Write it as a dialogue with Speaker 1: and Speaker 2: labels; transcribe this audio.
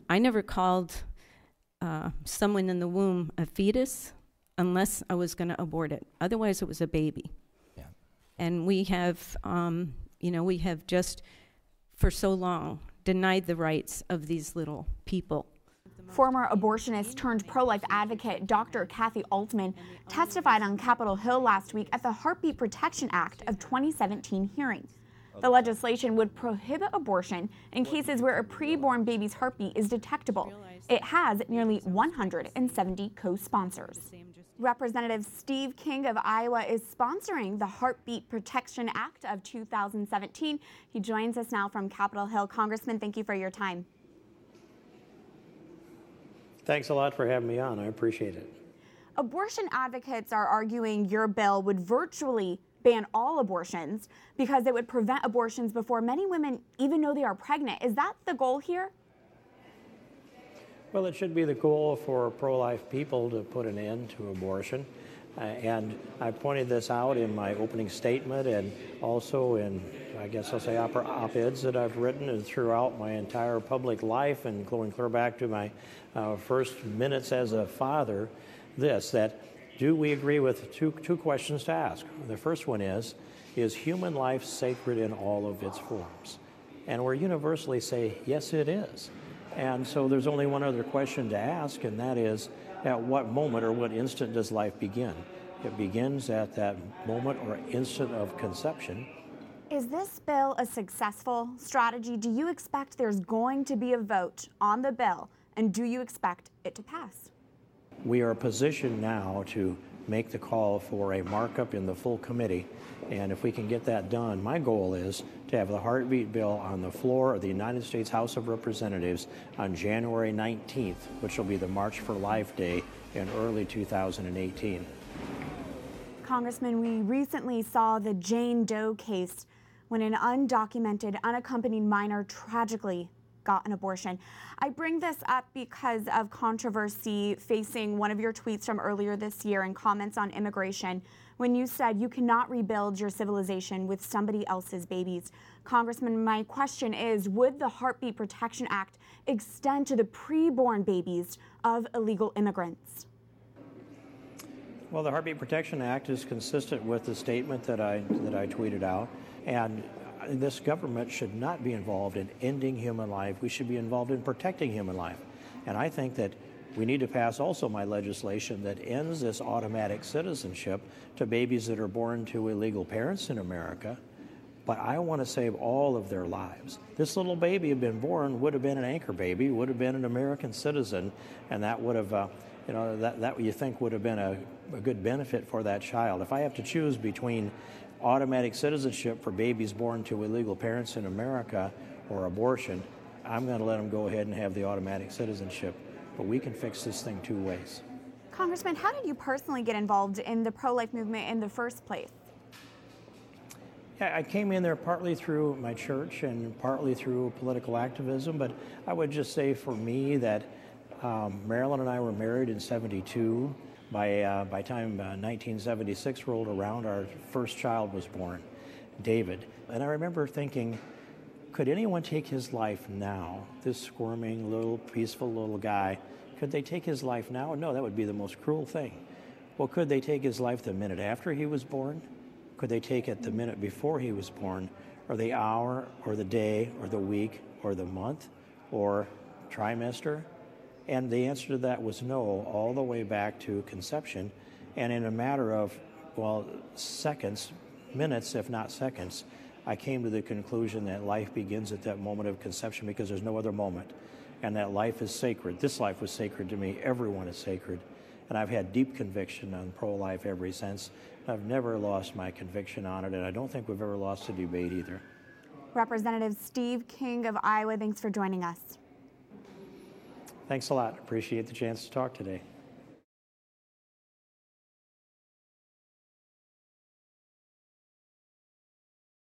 Speaker 1: I never called someone in the womb a fetus unless I was going to abort it. Otherwise, it was a baby.
Speaker 2: Yeah.
Speaker 1: And we have, we have just for so long denied the rights of these little people.
Speaker 3: Former abortionist turned pro-life advocate Dr. Kathy Altman testified on Capitol Hill last week at the Heartbeat Protection Act of 2017 hearing. The legislation would prohibit abortion in cases where a preborn baby's heartbeat is detectable. It has nearly 170 co-sponsors. Representative Steve King of Iowa is sponsoring the Heartbeat Protection Act of 2017. He joins us now from Capitol Hill. Congressman, thank you for your time.
Speaker 4: Thanks a lot for having me on. I appreciate it.
Speaker 3: Abortion advocates are arguing your bill would virtually ban all abortions because it would prevent abortions before many women even know they are pregnant. Is that the goal here?
Speaker 4: Well, it should be the goal for pro-life people to put an end to abortion. And I pointed this out in my opening statement and also in, I guess I'll say, op-eds that I've written and throughout my entire public life, and going clear back to my first minutes as a father, that do we agree with two questions to ask? The first one is human life sacred in all of its forms? And we universally say, yes, it is. And so there's only one other question to ask, and that is, at what moment or what instant does life begin? It begins at that moment or instant of conception.
Speaker 3: Is this bill a successful strategy? Do you expect there's going to be a vote on the bill, and do you expect it to pass?
Speaker 4: We are positioned now to make the call for a markup in the full committee, and if we can get that done, my goal is to have the Heartbeat bill on the floor of the United States House of Representatives on January 19th, which will be the March for Life Day in early 2018.
Speaker 3: Congressman, we recently saw the Doe case when an undocumented, unaccompanied minor tragically got an abortion. I bring this up because of controversy facing one of your tweets from earlier this year and comments on immigration when you said you cannot rebuild your civilization with somebody else's babies. Congressman, my question is, would the Heartbeat Protection Act extend to the preborn babies of illegal immigrants?
Speaker 4: Well, the Heartbeat Protection Act is consistent with the statement that I tweeted out, and this government should not be involved in ending human life. We should be involved in protecting human life. And I think that we need to pass also my legislation that ends this automatic citizenship to babies that are born to illegal parents in America. But I want to save all of their lives. This little baby had been born, would have been an anchor baby, would have been an American citizen, and that would have, that you think would have been a good benefit for that child. If I have to choose between automatic citizenship for babies born to illegal parents in America or abortion, I'm going to let them go ahead and have the automatic citizenship. But we can fix this thing two ways.
Speaker 3: Congressman, how did you personally get involved in the pro-life movement in the first place?
Speaker 4: Yeah, I came in there partly through my church and partly through political activism, but I would just say for me that Marilyn and I were married in '72. By time 1976 rolled around, our first child was born, David. And I remember thinking, could anyone take his life now? This squirming, little, peaceful little guy, could they take his life now? No, that would be the most cruel thing. Well, could they take his life the minute after he was born? Could they take it the minute before he was born, or the hour, or the day, or the week, or the month, or trimester? And the answer to that was no, all the way back to conception. And in a matter of, seconds, minutes, if not seconds, I came to the conclusion that life begins at that moment of conception because there's no other moment. And that life is sacred. This life was sacred to me. Everyone is sacred. And I've had deep conviction on pro-life ever since. I've never lost my conviction on it, and I don't think we've ever lost a debate either.
Speaker 3: Representative Steve King of Iowa, thanks for joining us.
Speaker 4: Thanks a lot. Appreciate the chance to talk today.